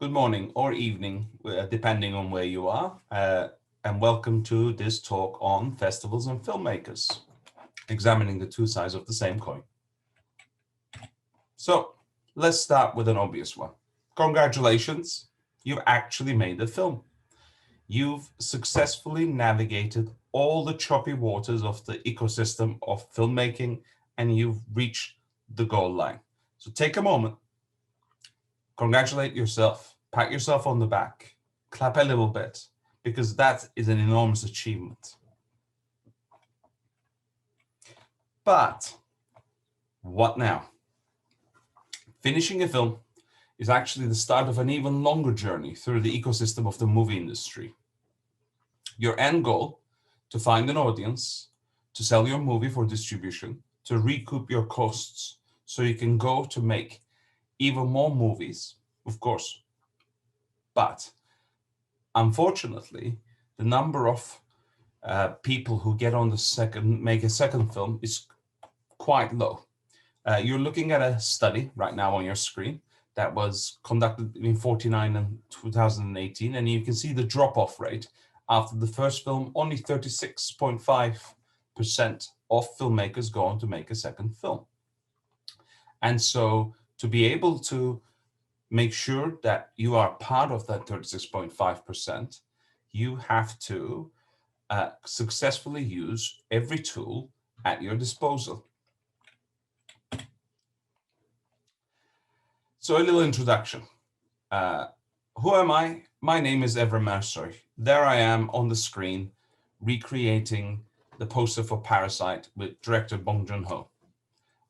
Good morning or evening, depending on where you are, and welcome to this talk on festivals and filmmakers, examining the two sides of the same coin. So let's start with an obvious one. Congratulations, you've actually made a film. You've successfully navigated all the choppy waters of the ecosystem of filmmaking, and you've reached the goal line. So take a moment, congratulate yourself, pat yourself on the back, clap a little bit, because that is an enormous achievement. But what now? Finishing a film is actually the start of an even longer journey through the ecosystem of the movie industry. Your end goal, to find an audience, to sell your movie for distribution, to recoup your costs so you can go to make even more movies, of course. But unfortunately, the number of people who get on make a second film is quite low. You're looking at a study right now on your screen that was conducted in 49 and 2018, and you can see the drop-off rate. After the first film, only 36.5% of filmmakers go on to make a second film. And so to be able to make sure that you are part of that 36.5%, you have to successfully use every tool at your disposal. So a little introduction. Who am I? My name is Evra Mersoy. There I am on the screen recreating the poster for Parasite with director Bong Joon-ho.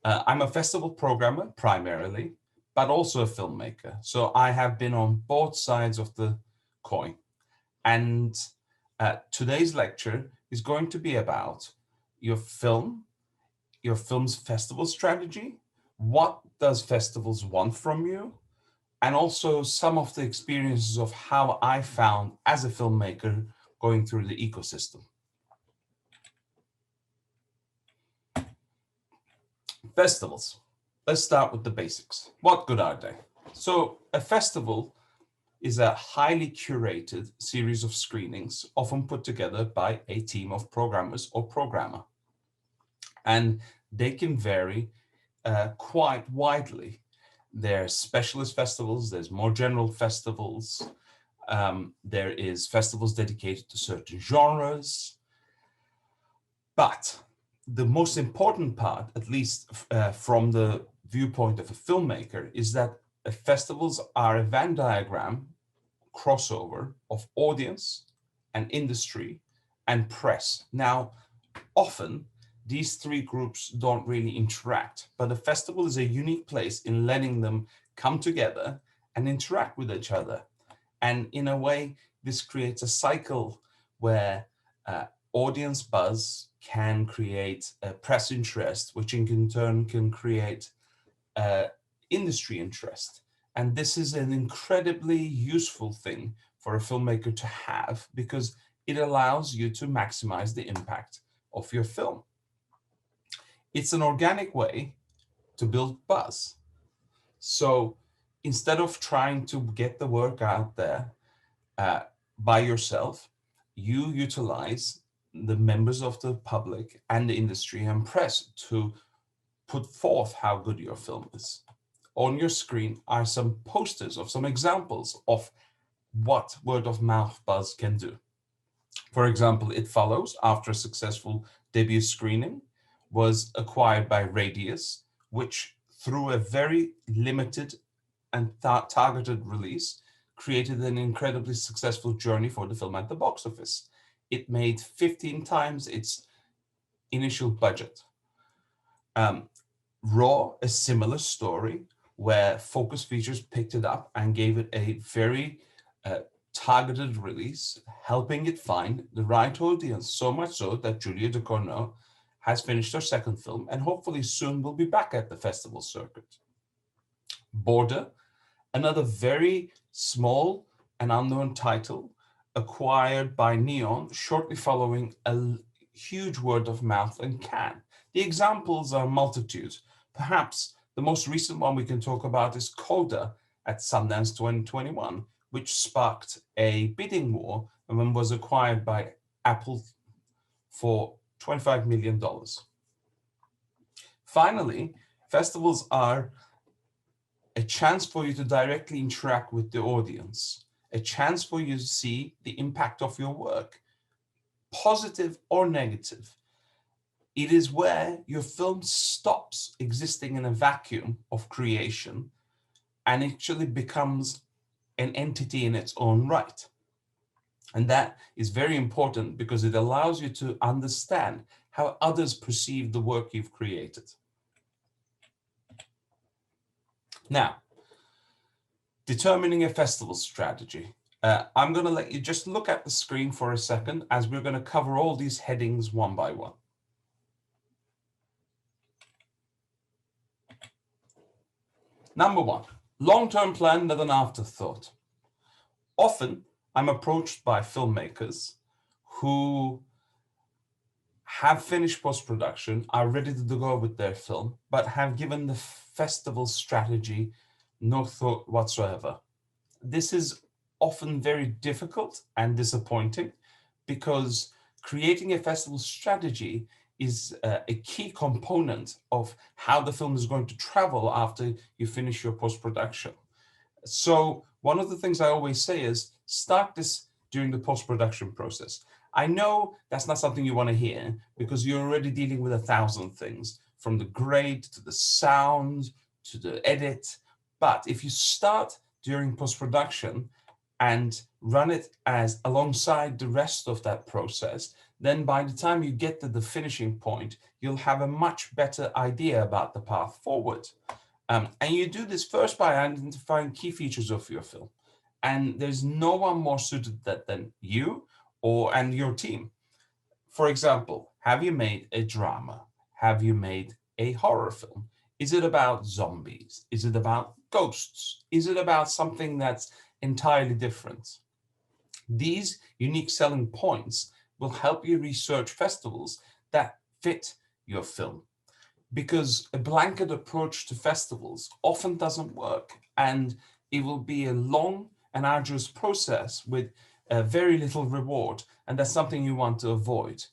I'm a festival programmer primarily, but also a filmmaker. So I have been on both sides of the coin. And today's lecture is going to be about your film's festival strategy. What does festivals want from you? And also some of the experiences of how I found as a filmmaker going through the ecosystem. Festivals. Let's start with the basics. What good are they? So a festival is a highly curated series of screenings, often put together by a team of programmers or programmer. And they can vary quite widely. There's specialist festivals, there's more general festivals, there is festivals dedicated to certain genres. But the most important part, at least from the viewpoint of a filmmaker, is that festivals are a Venn diagram crossover of audience and industry and press. Now, often these three groups don't really interact, but a festival is a unique place in letting them come together and interact with each other. And in a way, this creates a cycle where audience buzz can create press interest, which in turn can create industry interest. And this is an incredibly useful thing for a filmmaker to have because it allows you to maximize the impact of your film. It's an organic way to build buzz. So instead of trying to get the work out there by yourself, you utilize the members of the public and the industry and press to put forth how good your film is. On your screen are some posters of some examples of what word of mouth buzz can do. For example, It Follows, after a successful debut screening, was acquired by Radius, which through a very limited and targeted release created an incredibly successful journey for the film at the box office. It made 15 times its initial budget. Raw, a similar story where Focus Features picked it up and gave it a very targeted release, helping it find the right audience, so much so that Julia Ducournau has finished her second film and hopefully soon will be back at the festival circuit. Border, another very small and unknown title acquired by Neon shortly following a huge word of mouth in Cannes. The examples are multitudes. Perhaps the most recent one we can talk about is Coda, at Sundance 2021, which sparked a bidding war and then was acquired by Apple for $25 million. Finally, festivals are a chance for you to directly interact with the audience, a chance for you to see the impact of your work, positive or negative. It is where your film stops existing in a vacuum of creation and actually becomes an entity in its own right. And that is very important because it allows you to understand how others perceive the work you've created. Now, determining a festival strategy. I'm going to let you just look at the screen for a second as we're going to cover all these headings one by one. Number one, long-term plan not an afterthought. Often, I'm approached by filmmakers who have finished post-production, are ready to go with their film, but have given the festival strategy no thought whatsoever. This is often very difficult and disappointing because creating a festival strategy is a key component of how the film is going to travel after you finish your post-production. So one of the things I always say is start this during the post-production process. I know that's not something you want to hear because you're already dealing with 1,000 things, from the grade to the sound to the edit. But if you start during post-production and run it as alongside the rest of that process, then by the time you get to the finishing point, you'll have a much better idea about the path forward. And you do this first by identifying key features of your film. And there's no one more suited than you and your team. For example, have you made a drama? Have you made a horror film? Is it about zombies? Is it about ghosts? Is it about something that's entirely different? These unique selling points will help you research festivals that fit your film, because a blanket approach to festivals often doesn't work, and it will be a long and arduous process with very little reward, and that's something you want to avoid.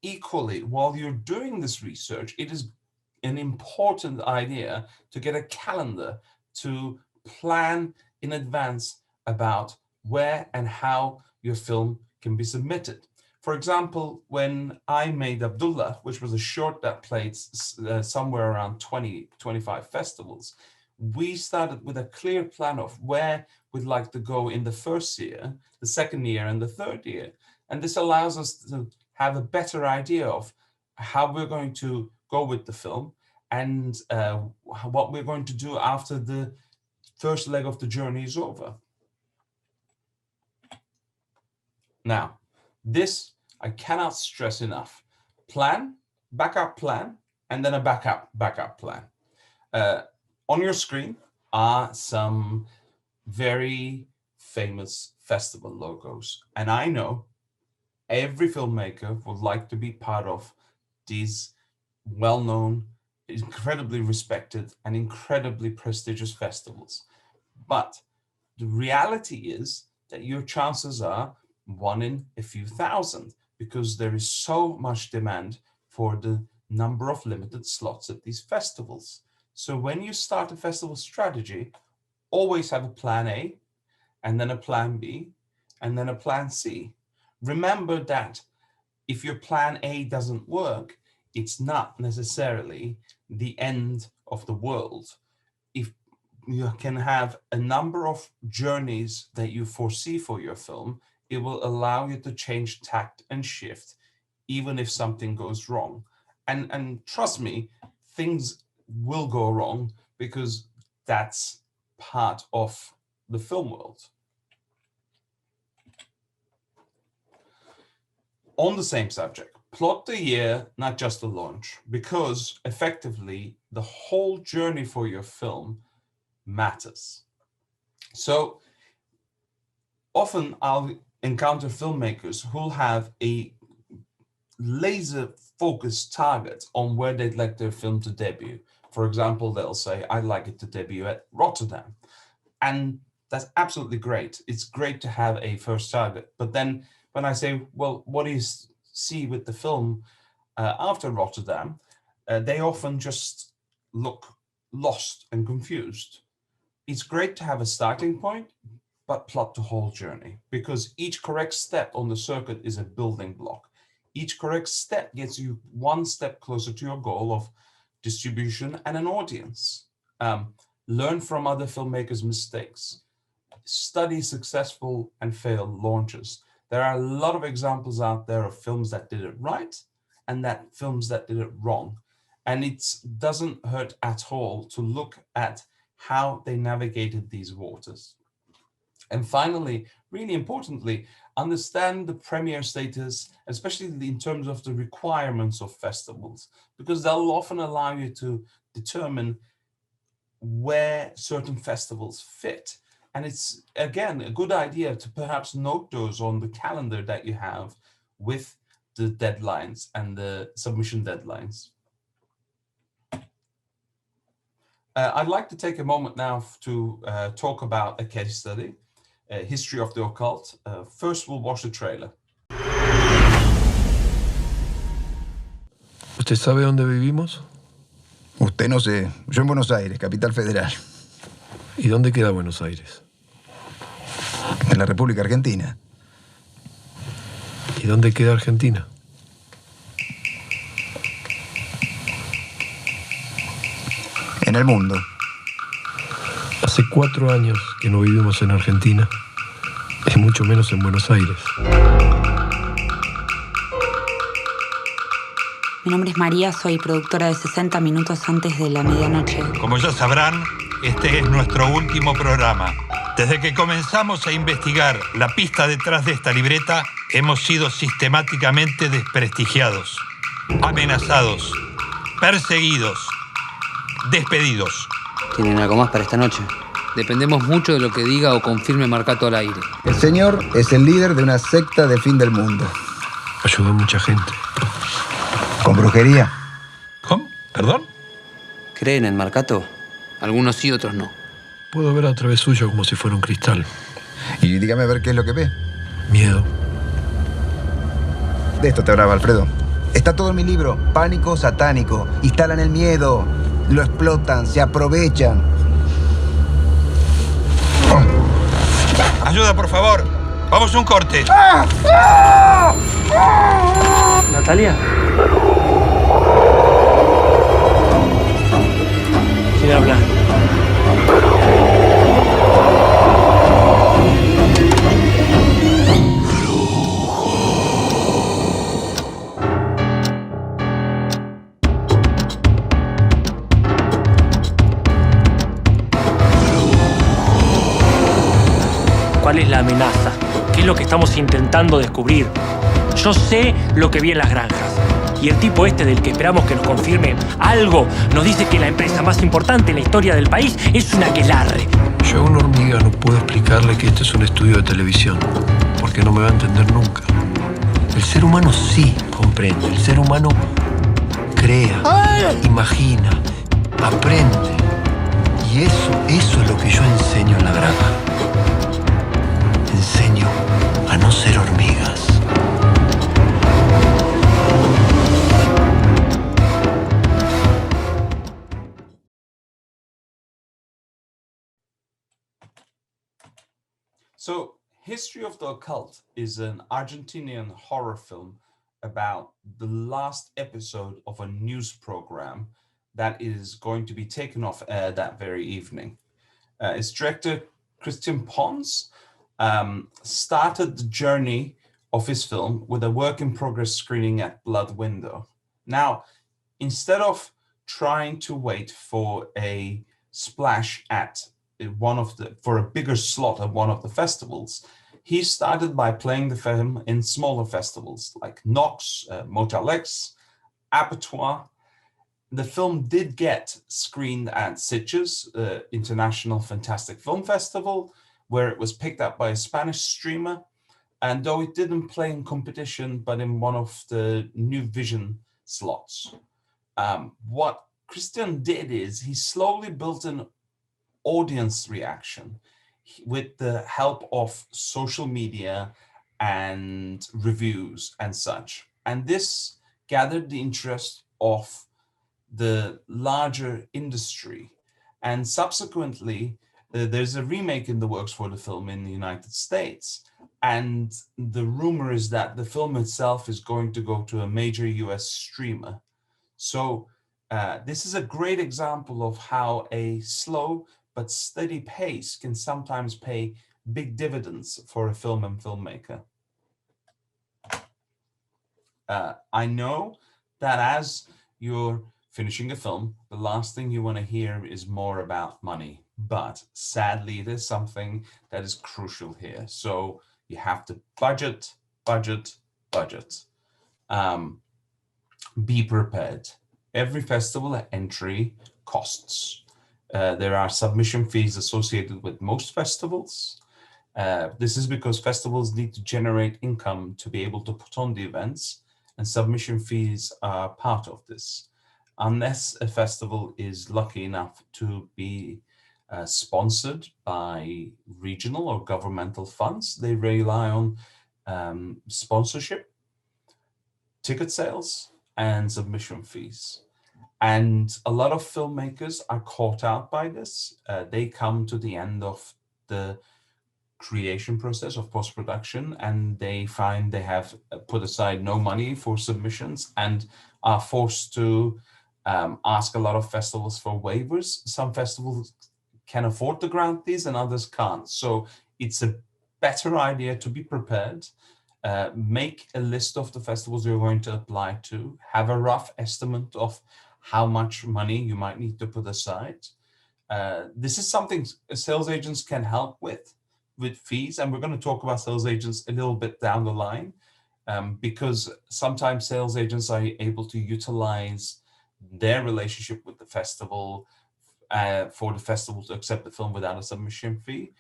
Equally, while you're doing this research, it is an important idea to get a calendar to plan in advance about where and how your film can be submitted. For example, when I made Abdullah, which was a short that played somewhere around 20, 25 festivals, we started with a clear plan of where we'd like to go in the first year, the second year, and the third year. And this allows us to have a better idea of how we're going to go with the film and what we're going to do after the first leg of the journey is over. Now, this I cannot stress enough. Plan, backup plan, and then a backup plan. On your screen are some very famous festival logos. And I know every filmmaker would like to be part of these well-known, incredibly respected, and incredibly prestigious festivals. But the reality is that your chances are one in a few thousand, because there is so much demand for the number of limited slots at these festivals. So when you start a festival strategy, always have a plan A, and then a plan B, and then a plan C. Remember that if your plan A doesn't work, it's not necessarily the end of the world. If you can have a number of journeys that you foresee for your film, it will allow you to change tact and shift, even if something goes wrong. And trust me, things will go wrong because that's part of the film world. On the same subject, plot the year, not just the launch, because effectively the whole journey for your film matters. So often I'll encounter filmmakers who'll have a laser focused target on where they'd like their film to debut. For example, they'll say, I'd like it to debut at Rotterdam. And that's absolutely great. It's great to have a first target. But then when I say, well, what do you see with the film after Rotterdam? They often just look lost and confused. It's great to have a starting point, but plot the whole journey, because each correct step on the circuit is a building block. Each correct step gets you one step closer to your goal of distribution and an audience. Learn from other filmmakers' mistakes. Study successful and failed launches. There are a lot of examples out there of films that did it right and that films that did it wrong. And it doesn't hurt at all to look at how they navigated these waters. And finally, really importantly, understand the premiere status, especially in terms of the requirements of festivals, because they'll often allow you to determine where certain festivals fit. And it's, again, a good idea to perhaps note those on the calendar that you have with the deadlines and the submission deadlines. I'd like to take a moment now to talk about a case study, History of the Occult. First, we'll watch the trailer. ¿Usted sabe dónde vivimos? Usted no sé. Yo en Buenos Aires, capital federal. ¿Y dónde queda Buenos Aires? En la República Argentina. ¿Y dónde queda Argentina? En el mundo. Hace 4 años que no vivimos en Argentina, y mucho menos en Buenos Aires. Mi nombre es María, soy productora de 60 minutos antes de la medianoche. Como ya sabrán, este es nuestro último programa. Desde que comenzamos a investigar la pista detrás de esta libreta, hemos sido sistemáticamente desprestigiados, amenazados, perseguidos, despedidos. ¿Tienen algo más para esta noche? Dependemos mucho de lo que diga o confirme Marcato al aire. El señor es el líder de una secta de fin del mundo. Ayudó a mucha gente. ¿Con brujería? ¿Cómo? ¿Perdón? ¿Creen en Marcato? Algunos sí, otros no. Puedo ver a través suyo como si fuera un cristal. Y dígame a ver qué es lo que ve. Miedo. De esto te hablaba Alfredo. Está todo en mi libro, Pánico Satánico. Instalan el miedo, lo explotan, se aprovechan. Ayuda, por favor. Vamos a un corte. ¿Natalia? ¿Quién habla? ¿Cuál es la amenaza? ¿Qué es lo que estamos intentando descubrir? Yo sé lo que vi en las granjas. Y el tipo este del que esperamos que nos confirme algo nos dice que la empresa más importante en la historia del país es un aquelarre. Yo a una hormiga no puedo explicarle que esto es un estudio de televisión, porque no me va a entender nunca. El ser humano sí comprende. El ser humano crea, imagina, aprende. Y eso es lo que yo enseño en la granja. Enseño a no ser hormigas. So, History of the Occult is an Argentinian horror film about the last episode of a news program that is going to be taken off air that very evening. Its director, Christian Pons, started the journey of his film with a work-in-progress screening at Blood Window. Now, instead of trying to wait for a splash at for a bigger slot at one of the festivals, he started by playing the film in smaller festivals like Knox, Motel X, Abattoir. The film did get screened at Sitges, International Fantastic Film Festival, where it was picked up by a Spanish streamer. And though it didn't play in competition, but in one of the New Vision slots. What Christian did is he slowly built an audience reaction with the help of social media and reviews and such. And this gathered the interest of the larger industry. And subsequently, there's a remake in the works for the film in the United States. And the rumor is that the film itself is going to go to a major US streamer. So this is a great example of how a slow but steady pace can sometimes pay big dividends for a film and filmmaker. I know that as you're finishing a film, the last thing you want to hear is more about money. But sadly, there's something that is crucial here. So you have to budget. Be prepared. Every festival entry costs. There are submission fees associated with most festivals. This is because festivals need to generate income to be able to put on the events, and submission fees are part of this. Unless a festival is lucky enough to be sponsored by regional or governmental funds, they rely on sponsorship, ticket sales, and submission fees. And a lot of filmmakers are caught out by this. They come to the end of the creation process of post-production and they find they have put aside no money for submissions and are forced to ask a lot of festivals for waivers. Some festivals can afford to grant these and others can't. So it's a better idea to be prepared. Make a list of the festivals you're going to apply to, have a rough estimate of how much money you might need to put aside. This is something sales agents can help with fees, and we're going to talk about sales agents a little bit down the line, because sometimes sales agents are able to utilize their relationship with the festival for the festival to accept the film without a submission fee.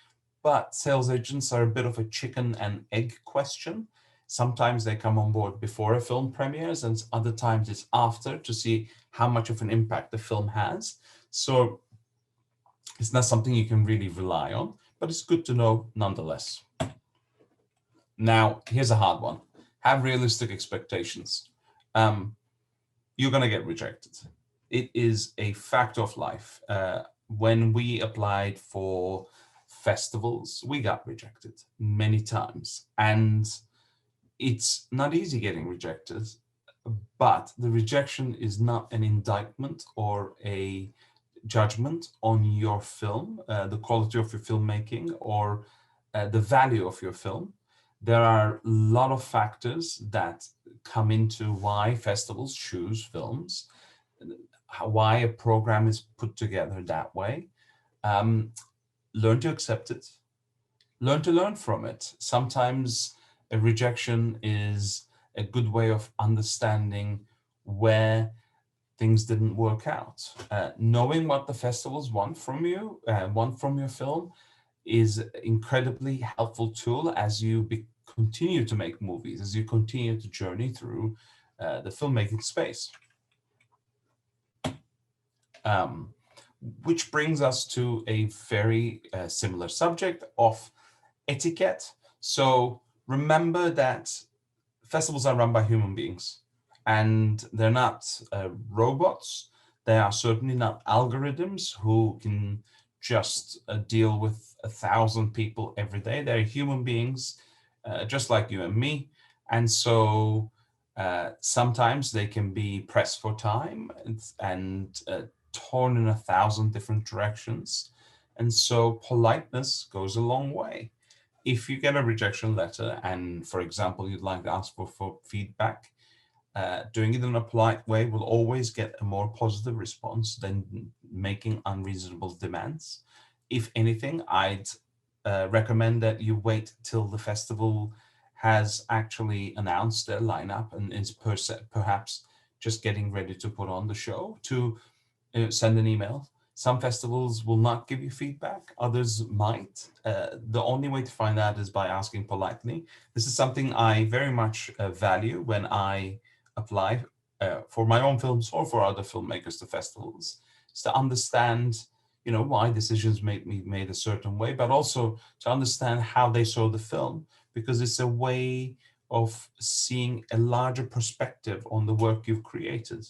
But sales agents are a bit of a chicken and egg question. Sometimes they come on board before a film premieres, and other times it's after to see how much of an impact the film has. So it's not something you can really rely on, but it's good to know nonetheless. Now, here's a hard one. Have realistic expectations. You're going to get rejected. It is a fact of life. When we applied for festivals, we got rejected many times. And it's not easy getting rejected, but the rejection is not an indictment or a judgment on your film, the quality of your filmmaking, or the value of your film. There are a lot of factors that come into why festivals choose films, why a program is put together that way. Learn to accept it. Learn to learn from it. Sometimes a rejection is a good way of understanding where things didn't work out. Knowing what the festivals want from you, want from your film, is an incredibly helpful tool as you continue to make movies, as you continue to journey through the filmmaking space. Which brings us to a very similar subject of etiquette. So remember that festivals are run by human beings, and they're not robots. They are certainly not algorithms who can just deal with 1,000 people every day. They're human beings, just like you and me. And so sometimes they can be pressed for time and torn in 1,000 different directions. And so politeness goes a long way. If you get a rejection letter and, for example, you'd like to ask for feedback, doing it in a polite way will always get a more positive response than making unreasonable demands. If anything, I'd recommend that you wait till the festival has actually announced their lineup and is perhaps just getting ready to put on the show to send an email. Some festivals will not give you feedback, others might. The only way to find out is by asking politely. This is something I very much value when I apply for my own films or for other filmmakers to festivals, is to understand, why decisions may be made a certain way, but also to understand how they saw the film, because it's a way of seeing a larger perspective on the work you've created.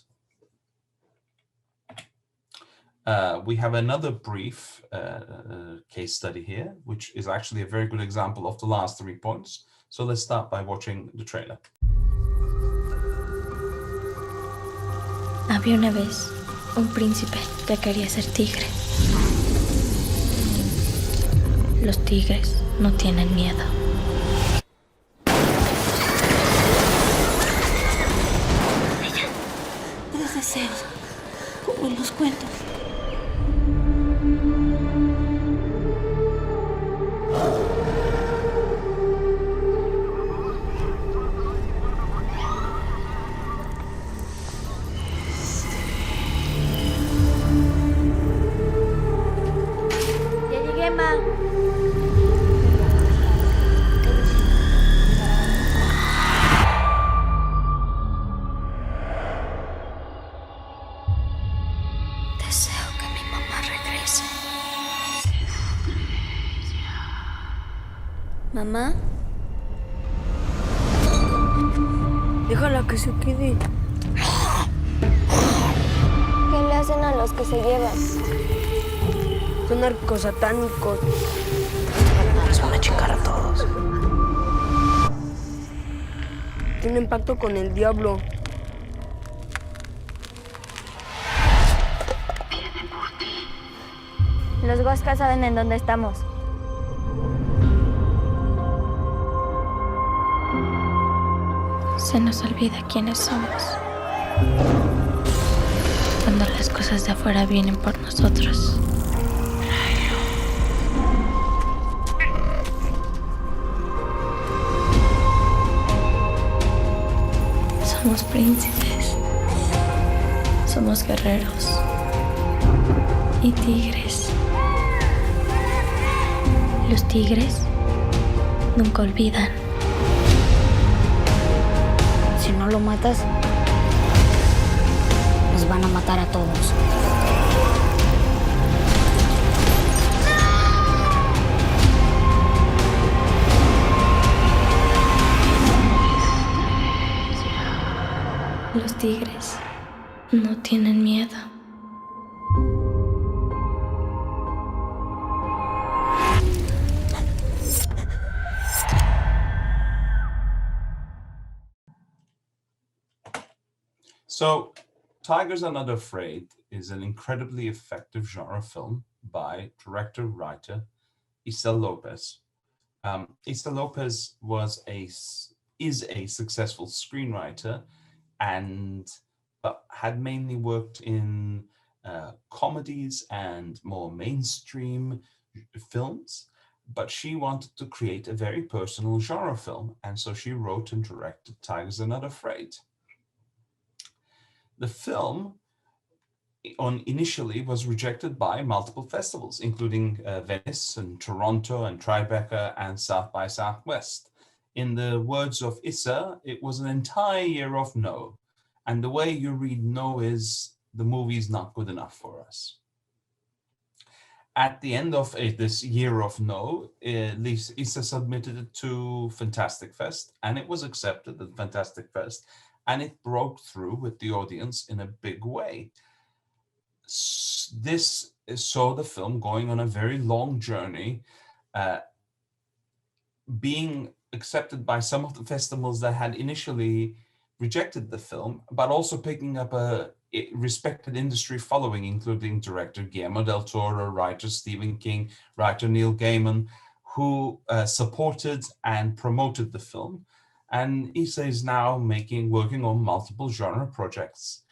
We have another brief case study here, which is actually a very good example of the last 3 points. So let's start by watching the trailer. Había una vez un príncipe que quería ser tigre. Los tigres no tienen miedo. Ella, los deseos, como en los cuentos. Ya llegué, ma. Deseo que mi mamá regrese. ¿Mamá? Déjala que se quede. ¿Qué le hacen a los que se llevan? Son narcosatánicos. Nos van a chingar a todos. Tienen pacto con el diablo. Los Huascas saben en dónde estamos. Se nos olvida quiénes somos. Cuando las cosas de afuera vienen por nosotros. Somos príncipes. Somos guerreros. Y tigres. Los tigres nunca olvidan. Si no lo matas, nos van a matar a todos. Los tigres no tienen miedo. So, Tigers Are Not Afraid is an incredibly effective genre film by director-writer Isel Lopez. Isel Lopez is a successful screenwriter and had mainly worked in comedies and more mainstream films, but she wanted to create a very personal genre film, and so she wrote and directed Tigers Are Not Afraid. The film initially was rejected by multiple festivals, including Venice and Toronto and Tribeca and South by Southwest. In the words of Issa, it was an entire year of no. And the way you read no is the movie is not good enough for us. At the end of this year of no, Issa submitted it to Fantastic Fest, and it was accepted at Fantastic Fest. And it broke through with the audience in a big way. This saw the film going on a very long journey, being accepted by some of the festivals that had initially rejected the film, but also picking up a respected industry following, including director Guillermo del Toro, writer Stephen King, writer Neil Gaiman, who supported and promoted the film. And Issa is now working on multiple genre projects,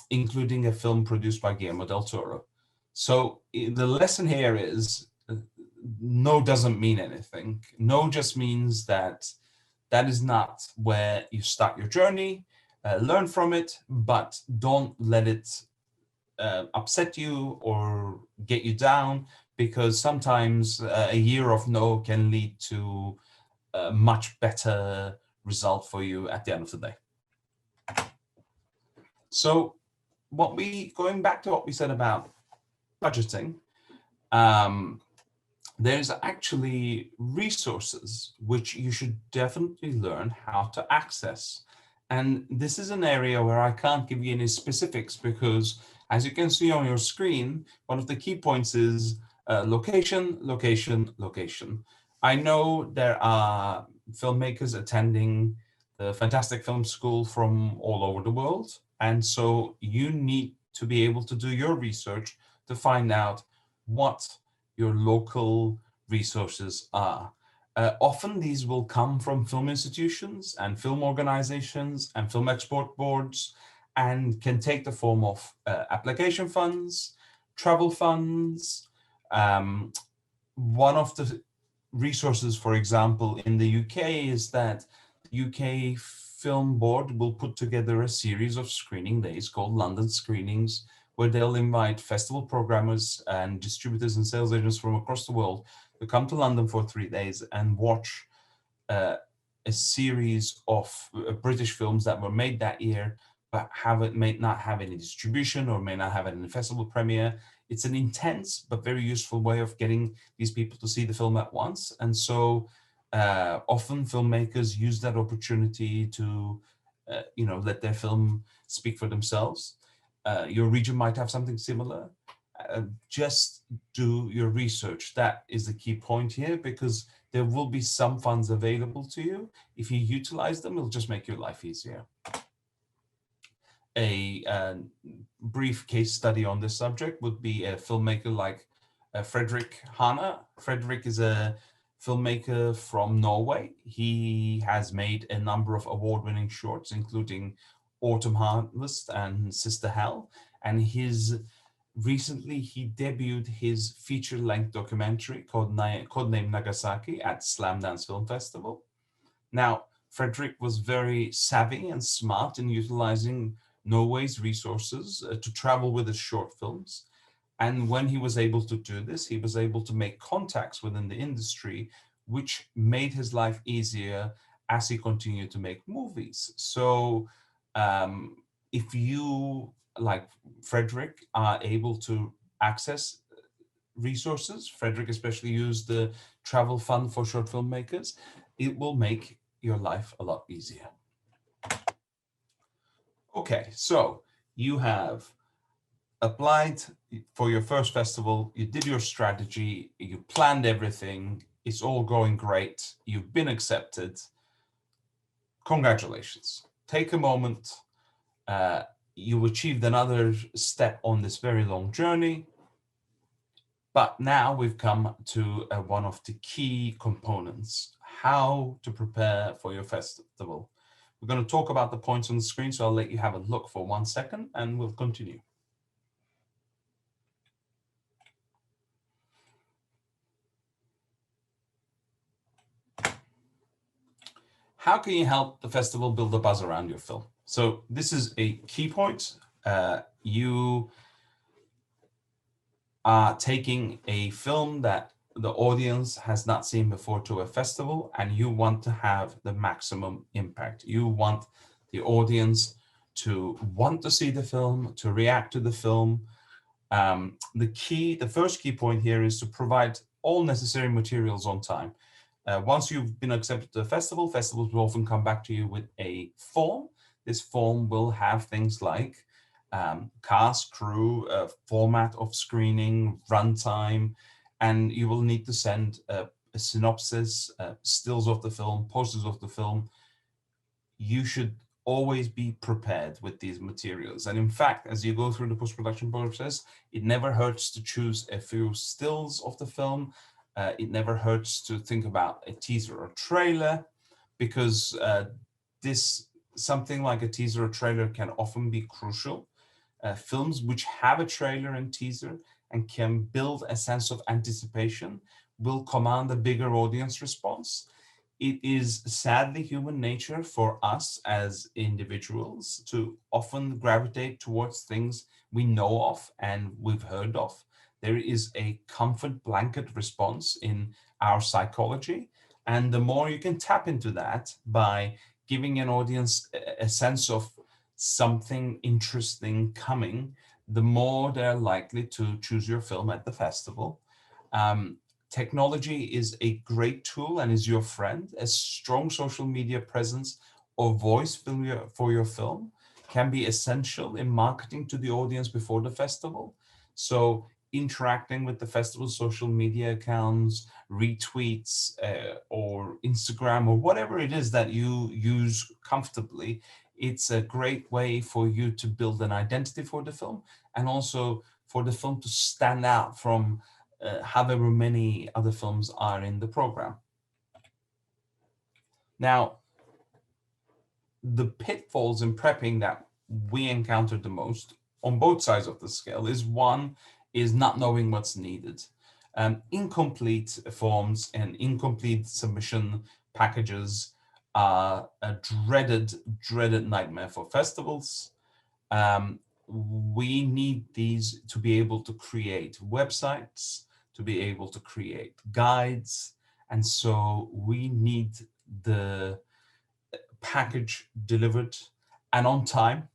including a film produced by Guillermo del Toro. So the lesson here is no doesn't mean anything. No just means that is not where you start your journey. Learn from it, but don't let it upset you or get you down, because sometimes a year of no can lead to a much better result for you at the end of the day. So going back to what we said about budgeting, there's actually resources which you should definitely learn how to access. And this is an area where I can't give you any specifics because, as you can see on your screen, one of the key points is location, location, location. I know there are filmmakers attending the Fantastic Film School from all over the world. And so you need to be able to do your research to find out what your local resources are. Often these will come from film institutions and film organizations and film export boards, and can take the form of application funds, travel funds. One of the resources, for example, in the UK is that the UK Film Board will put together a series of screening days called London Screenings, where they'll invite festival programmers and distributors and sales agents from across the world to come to London for 3 days and watch a series of British films that were made that year, but may not have any distribution or may not have any festival premiere. It's an intense but very useful way of getting these people to see the film at once. And so often filmmakers use that opportunity to let their film speak for themselves. Your region might have something similar. Just do your research. That is the key point here, because there will be some funds available to you. If you utilize them, it'll just make your life easier. A brief case study on this subject would be a filmmaker like Fredrik Hana. Fredrik is a filmmaker from Norway. He has made a number of award-winning shorts, including Autumn Harvest and Sister Hell. And recently he debuted his feature-length documentary codenamed Nagasaki at Slamdance Film Festival. Now, Fredrik was very savvy and smart in utilizing Norway's resources to travel with his short films. And when he was able to do this, he was able to make contacts within the industry, which made his life easier as he continued to make movies. So if you, like Fredrik, are able to access resources, Fredrik especially used the travel fund for short filmmakers, it will make your life a lot easier. Okay, so you have applied for your first festival, you did your strategy, you planned everything, it's all going great, you've been accepted. Congratulations. Take a moment. You achieved another step on this very long journey. But now we've come to one of the key components, how to prepare for your festival. We're going to talk about the points on the screen, so I'll let you have a look for 1 second and we'll continue. How can you help the festival build a buzz around your film? So this is a key point. You are taking a film that the audience has not seen before to a festival, and you want to have the maximum impact. You want the audience to want to see the film, to react to the film. The first key point here is to provide all necessary materials on time. Once you've been accepted to the festival, festivals will often come back to you with a form. This form will have things like cast, crew, format of screening, runtime, and you will need to send a synopsis, stills of the film, posters of the film. You should always be prepared with these materials. And in fact, as you go through the post-production process, it never hurts to choose a few stills of the film. It never hurts to think about a teaser or trailer, because something like a teaser or trailer can often be crucial. Films which have a trailer and teaser and can build a sense of anticipation will command a bigger audience response. It is sadly human nature for us as individuals to often gravitate towards things we know of and we've heard of. There is a comfort blanket response in our psychology. And the more you can tap into that by giving an audience a sense of something interesting coming, the more they're likely to choose your film at the festival. Technology is a great tool and is your friend. A strong social media presence or voice for your film can be essential in marketing to the audience before the festival. So interacting with the festival's social media accounts, retweets, or Instagram, or whatever it is that you use comfortably, it's a great way for you to build an identity for the film, and also for the film to stand out from however many other films are in the program. Now, the pitfalls in prepping that we encountered the most on both sides of the scale is not knowing what's needed. Incomplete forms and incomplete submission packages are a dreaded nightmare for festivals. We need these to be able to create websites, to be able to create guides, and so we need the package delivered and on time.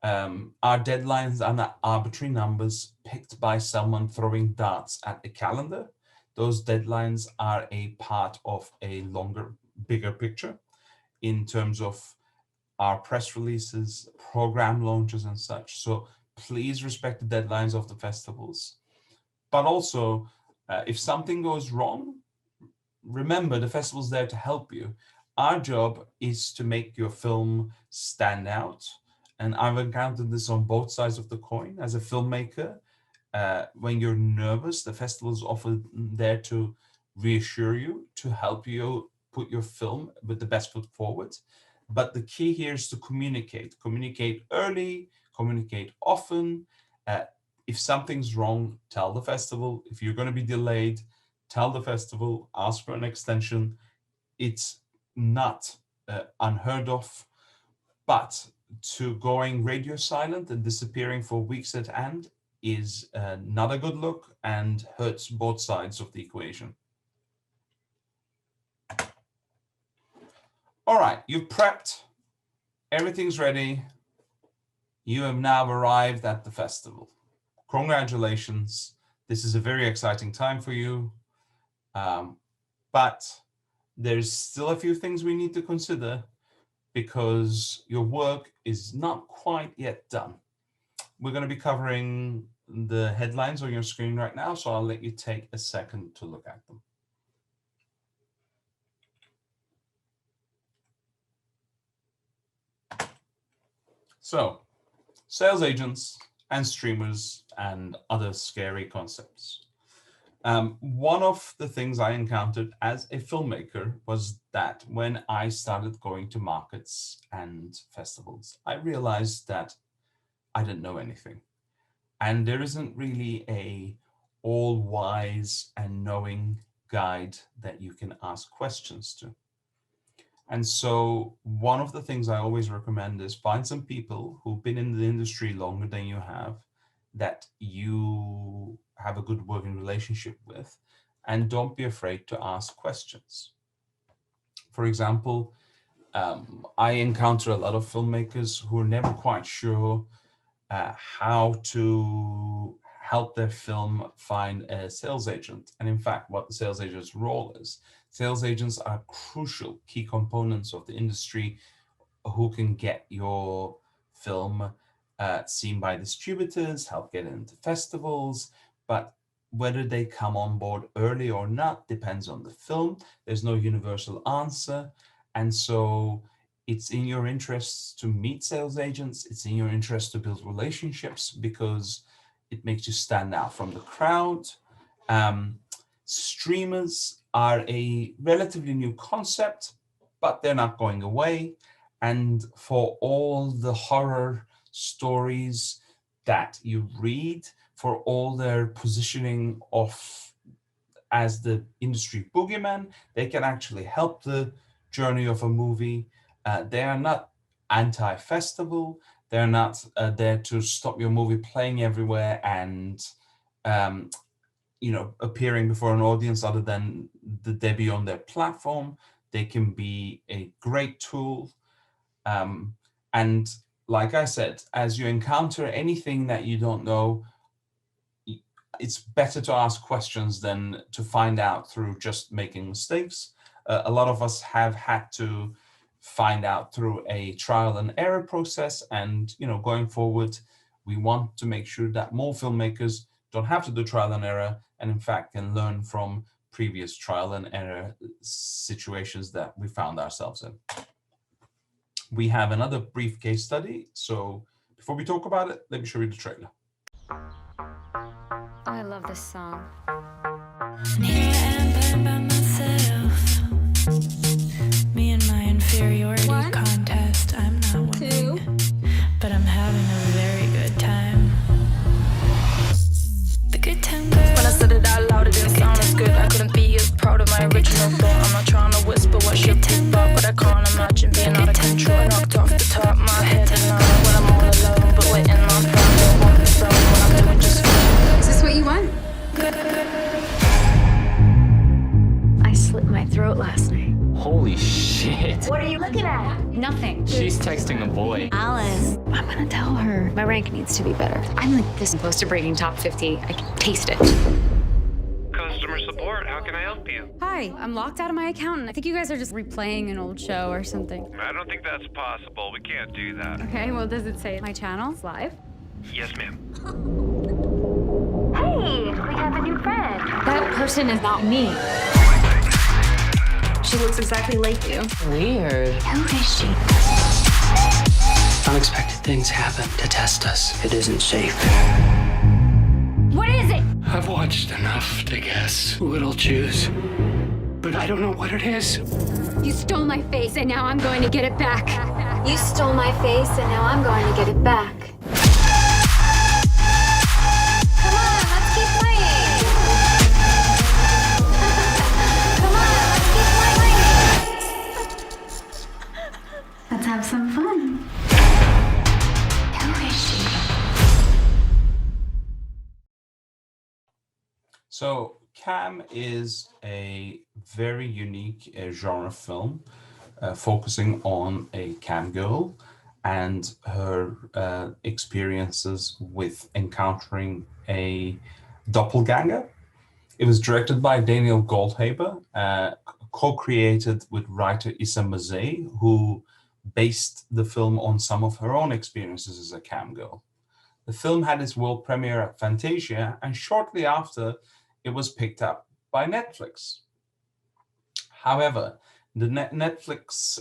Our deadlines are not arbitrary numbers picked by someone throwing darts at the calendar. Those deadlines are a part of a longer, bigger picture in terms of our press releases, program launches, and such. So please respect the deadlines of the festivals. But also, if something goes wrong, remember the festival's there to help you. Our job is to make your film stand out. And I've encountered this on both sides of the coin. As a filmmaker, when you're nervous, the festival is often there to reassure you, to help you put your film with the best foot forward. But the key here is to communicate early, communicate often. If something's wrong, tell the festival. If you're going to be delayed, tell the festival, ask for an extension. It's not unheard of, but to going radio silent and disappearing for weeks at end is not a good look and hurts both sides of the equation. All right, you've prepped, everything's ready. You have now arrived at the festival. Congratulations. This is a very exciting time for you. But there's still a few things we need to consider because your work is not quite yet done. We're going to be covering the headlines on your screen right now, so I'll let you take a second to look at them. So, sales agents and streamers and other scary concepts. One of the things I encountered as a filmmaker was that when I started going to markets and festivals, I realized that I didn't know anything. And there isn't really a all-wise and knowing guide that you can ask questions to. And so one of the things I always recommend is find some people who've been in the industry longer than you have, that you have a good working relationship with, and don't be afraid to ask questions. For example, I encounter a lot of filmmakers who are never quite sure how to help their film find a sales agent, and in fact, what the sales agent's role is. Sales agents are crucial key components of the industry who can get your film seen by distributors, help get into festivals, but whether they come on board early or not depends on the film. There's no universal answer. And so it's in your interests to meet sales agents. It's in your interest to build relationships because it makes you stand out from the crowd. Streamers are a relatively new concept, but they're not going away. And for all the horror stories that you read, for all their positioning of as the industry boogeyman, they can actually help the journey of a movie. They are not anti-festival. They're not there to stop your movie playing everywhere and appearing before an audience other than the debut on their platform. They can be a great tool. And like I said, as you encounter anything that you don't know, it's better to ask questions than to find out through just making mistakes. A lot of us have had to find out through a trial and error process, and going forward, we want to make sure that more filmmakers don't have to do trial and error, and in fact can learn from previous trial and error situations that we found ourselves in. We have another brief case study, so before we talk about it, let me show you the trailer. I love this song. Here I am playing by myself. Me and my inferiority contest. I'm not winning, but I'm having a very good time. The good time girl. When I said it out loud, it didn't sound as good. I couldn't be as proud of my original thought. I'm not trying to whisper what should be thought, but I can't imagine being out of control. Knocked off the top of my head, and now when I'm all alone, but waiting on fun, don't want the sun when I'm doing just fine. Is this what you want? I slit my throat last night. Holy shit. What are you looking at? Nothing. She's texting a boy. Alice. I'm gonna tell her. My rank needs to be better. I'm like this close to breaking top 50. I can taste it. Customer support, how can I help you? Hi, I'm locked out of my account, and I think you guys are just replaying an old show or something. I don't think that's possible. We can't do that. Okay, well, does it say my channel's live? Yes, ma'am. Hey, we have a new friend. That person is not me. She looks exactly like you. Weird. Who is she? Unexpected things happen to test us. It isn't safe. What is it? I've watched enough to guess who it'll choose. But I don't know what it is. You stole my face, and now I'm going to get it back. You stole my face, and now I'm going to get it back. Come on, let's keep playing. Come on, let's keep playing. Let's have some fun. Who is she? So Cam is a very unique genre film focusing on a cam girl and her experiences with encountering a doppelganger. It was directed by Daniel Goldhaber, co-created with writer Issa Mazet, who based the film on some of her own experiences as a cam girl. The film had its world premiere at Fantasia, and shortly after, it was picked up by Netflix. However, the Netflix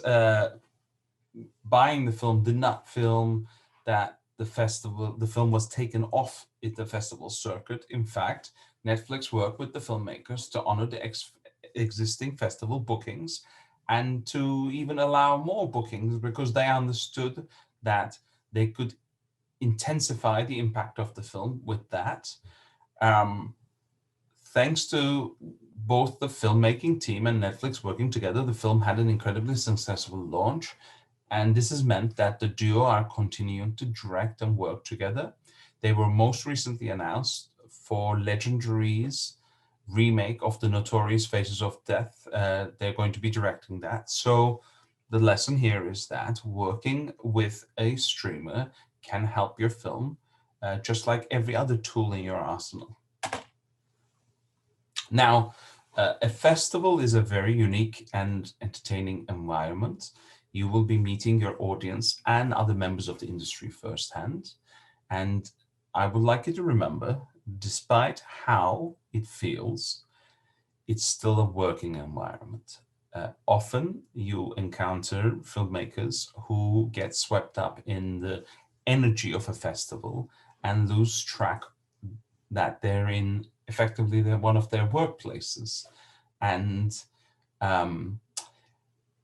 buying the film did not film that the film was taken off the festival circuit. In fact, Netflix worked with the filmmakers to honor the existing festival bookings and to even allow more bookings because they understood that they could intensify the impact of the film with that. Thanks to both the filmmaking team and Netflix working together, the film had an incredibly successful launch. And this has meant that the duo are continuing to direct and work together. They were most recently announced for Legendary's remake of the notorious Faces of Death. They're going to be directing that. So the lesson here is that working with a streamer can help your film, just like every other tool in your arsenal. Now, a festival is a very unique and entertaining environment. You will be meeting your audience and other members of the industry firsthand. And I would like you to remember, despite how it feels, it's still a working environment. Often you encounter filmmakers who get swept up in the energy of a festival and lose track that they're in effectively one of their workplaces. And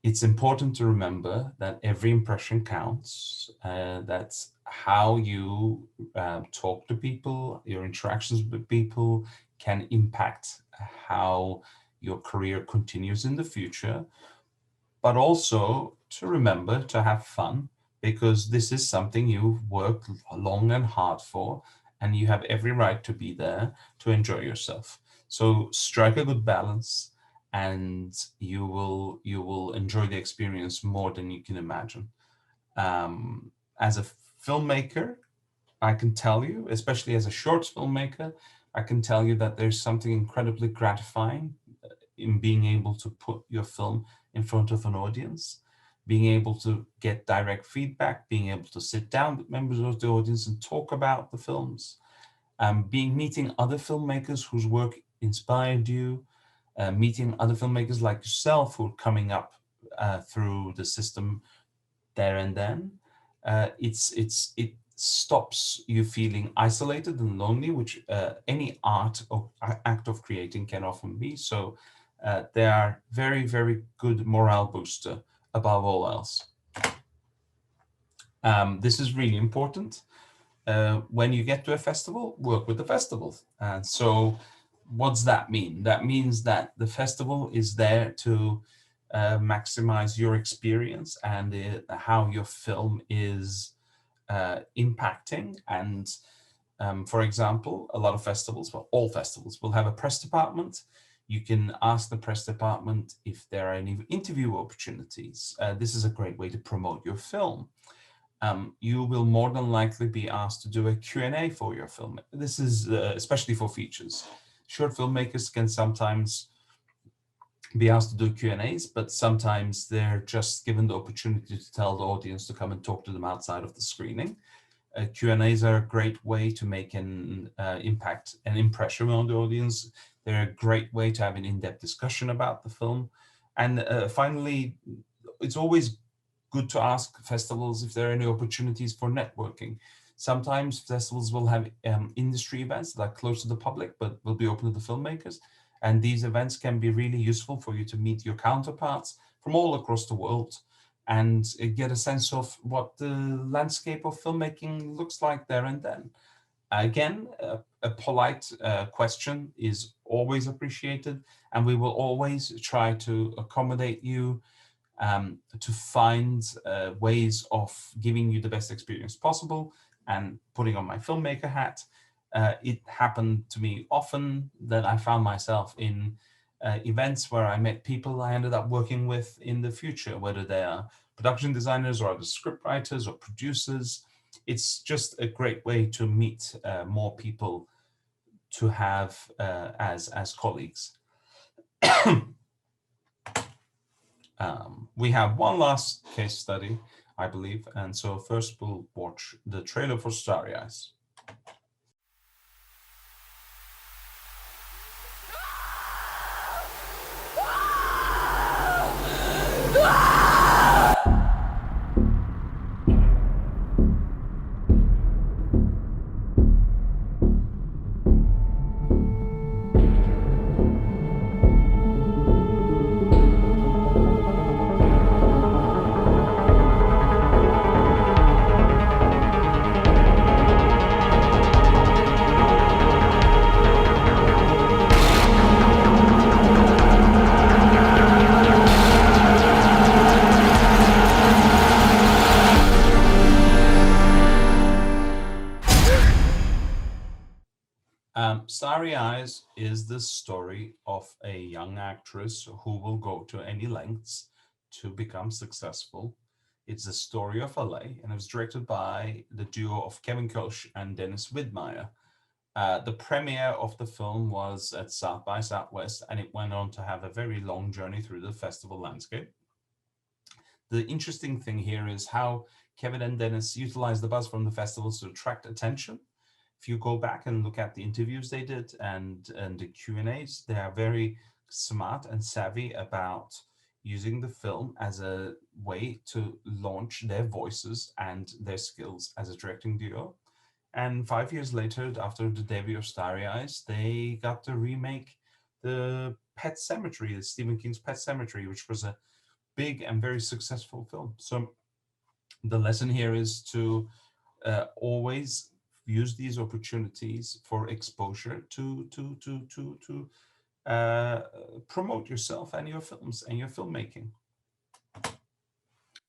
it's important to remember that every impression counts. That's how you talk to people, your interactions with people can impact how your career continues in the future, but also to remember to have fun, because this is something you've worked long and hard for, and you have every right to be there to enjoy yourself. So strike a good balance, and you will enjoy the experience more than you can imagine. as a filmmaker, I can tell you, especially as a short filmmaker, I can tell you that there's something incredibly gratifying in being able to put your film in front of an audience, being able to get direct feedback, being able to sit down with members of the audience and talk about the films, meeting other filmmakers whose work inspired you, meeting other filmmakers like yourself who are coming up through the system there and then. It stops you feeling isolated and lonely, which any art or act of creating can often be. So they are very, very good morale booster above all else. This is really important. When you get to a festival, work with the festival. And so what's that mean? That means that the festival is there to maximize your experience and how your film is impacting. And for example, a lot of festivals, well, all festivals will have a press department. You can ask the press department if there are any interview opportunities. This is a great way to promote your film. You will more than likely be asked to do a Q&A for your film. This is especially for features. Short filmmakers can sometimes be asked to do Q&As, but sometimes they're just given the opportunity to tell the audience to come and talk to them outside of the screening. Q&As are a great way to make an impact, an impression on the audience. They're a great way to have an in-depth discussion about the film. And finally, it's always good to ask festivals if there are any opportunities for networking. Sometimes festivals will have industry events that are close to the public, but will be open to the filmmakers. And these events can be really useful for you to meet your counterparts from all across the world and get a sense of what the landscape of filmmaking looks like there and then. Again, a polite question is always appreciated, and we will always try to accommodate you to find ways of giving you the best experience possible. And putting on my filmmaker hat, it happened to me often that I found myself in events where I met people I ended up working with in the future, whether they are production designers or other script writers or producers. It's just a great way to meet more people to have as colleagues. We have one last case study, I believe, and so first we'll watch the trailer for Starry Eyes. Starry Eyes is the story of a young actress who will go to any lengths to become successful. It's the story of LA, and it was directed by the duo of Kevin Koch and Dennis Widmeyer. The premiere of the film was at South by Southwest, and it went on to have a very long journey through the festival landscape. The interesting thing here is how Kevin and Dennis utilized the buzz from the festivals to attract attention. If you go back and look at the interviews they did and the Q&As, they are very smart and savvy about using the film as a way to launch their voices and their skills as a directing duo. And 5 years later, after the debut of Starry Eyes, they got to remake the Pet Sematary, Stephen King's Pet Sematary, which was a big and very successful film. So the lesson here is to always use these opportunities for exposure to promote yourself and your films and your filmmaking.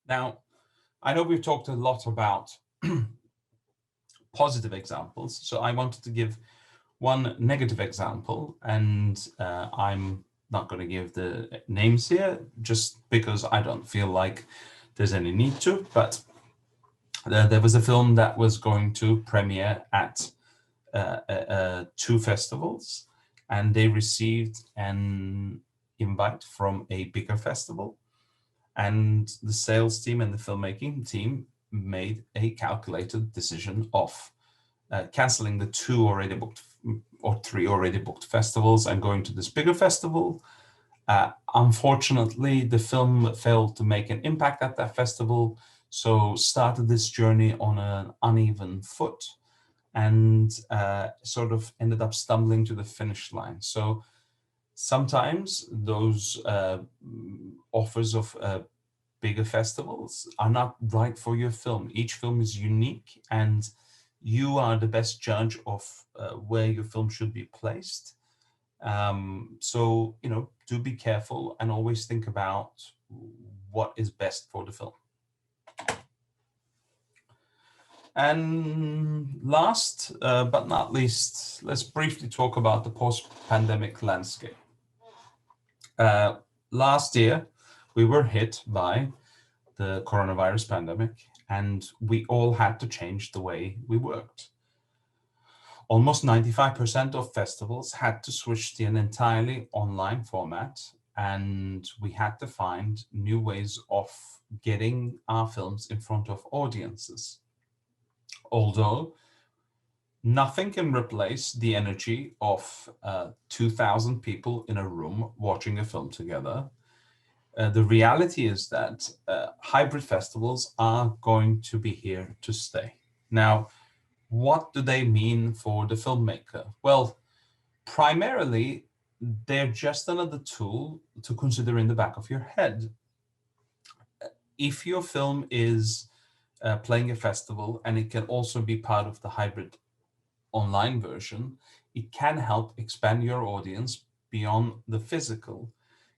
Now, I know we've talked a lot about positive examples, so I wanted to give one negative example, and I'm not going to give the names here just because I don't feel like there's any need to, but There was a film that was going to premiere at 2 festivals, and they received an invite from a bigger festival, and the sales team and the filmmaking team made a calculated decision of canceling the 2 already booked or 3 already booked festivals and going to this bigger festival. Unfortunately, the film failed to make an impact at that festival, so started this journey on an uneven foot and sort of ended up stumbling to the finish line. So sometimes those offers of bigger festivals are not right for your film. Each film is unique, and you are the best judge of where your film should be placed. So, do be careful and always think about what is best for the film. And last but not least, let's briefly talk about the post-pandemic landscape. Last year, we were hit by the coronavirus pandemic, and we all had to change the way we worked. Almost 95% of festivals had to switch to an entirely online format, and we had to find new ways of getting our films in front of audiences. Although nothing can replace the energy of 2,000 people in a room watching a film together, the reality is that hybrid festivals are going to be here to stay. Now, what do they mean for the filmmaker? Well, primarily, they're just another tool to consider in the back of your head. If your film is playing a festival and it can also be part of the hybrid online version, it can help expand your audience beyond the physical.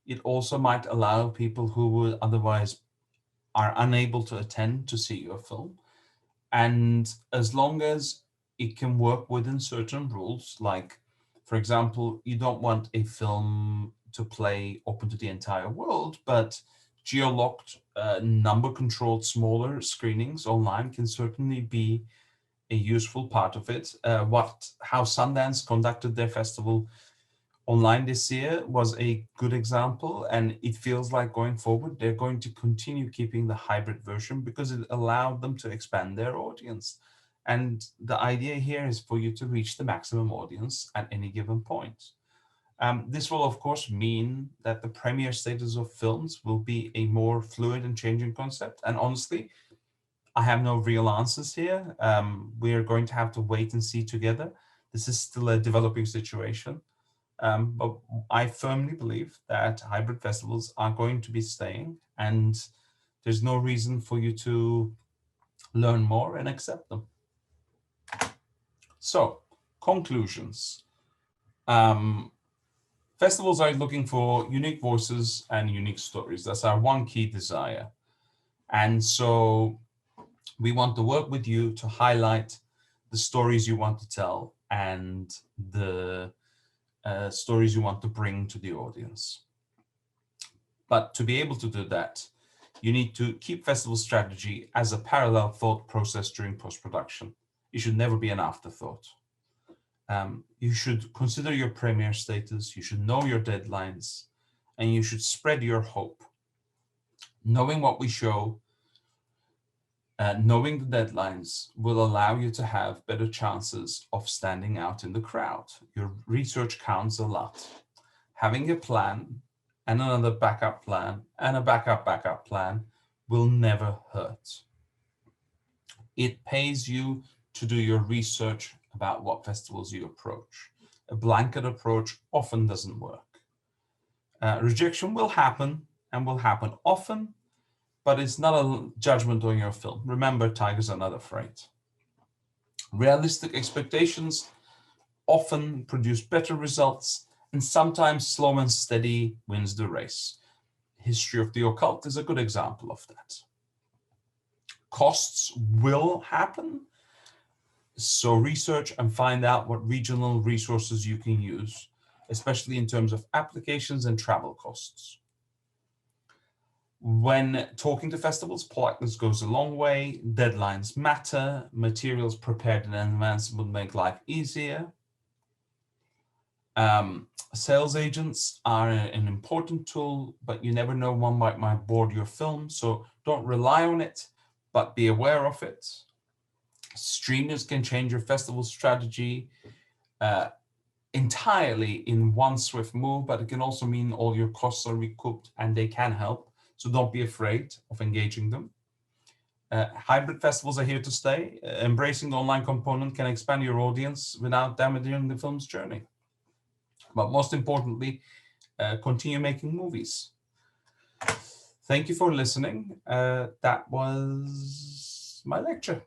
It also might allow people who would otherwise are unable to attend to see your film. And as long as it can work within certain rules, like, for example, you don't want a film to play open to the entire world, but geo-locked, number-controlled, smaller screenings online can certainly be a useful part of it. How Sundance conducted their festival online this year was a good example, and it feels like going forward, they're going to continue keeping the hybrid version because it allowed them to expand their audience. And the idea here is for you to reach the maximum audience at any given point. This will, of course, mean that the premiere status of films will be a more fluid and changing concept. And honestly, I have no real answers here. We're going to have to wait and see together. This is still a developing situation. But I firmly believe that hybrid festivals are going to be staying, and there's no reason for you to learn more and accept them. So, conclusions. Festivals are looking for unique voices and unique stories. That's our one key desire. And so we want to work with you to highlight the stories you want to tell and the stories you want to bring to the audience. But to be able to do that, you need to keep festival strategy as a parallel thought process during post-production. It should never be an afterthought. You should consider your premiere status, you should know your deadlines, and you should spread your hope. Knowing what we show, knowing the deadlines will allow you to have better chances of standing out in the crowd. Your research counts a lot. Having a plan and another backup plan and a backup plan will never hurt. It pays you to do your research about what festivals you approach. A blanket approach often doesn't work. Rejection will happen and will happen often, but it's not a judgment on your film. Remember, tigers are not afraid. Realistic expectations often produce better results, and sometimes slow and steady wins the race. History of the Occult is a good example of that. Costs will happen, so research and find out what regional resources you can use, especially in terms of applications and travel costs. When talking to festivals, politeness goes a long way. Deadlines matter. Materials prepared in advance will make life easier. Sales agents are an important tool, but you never know, one might board your film, so don't rely on it, but be aware of it. Streamers can change your festival strategy entirely in one swift move, but it can also mean all your costs are recouped, and they can help, so don't be afraid of engaging them. Hybrid festivals are here to stay. Embracing the online component can expand your audience without damaging the film's journey. But most importantly, continue making movies. Thank you for listening. That was my lecture.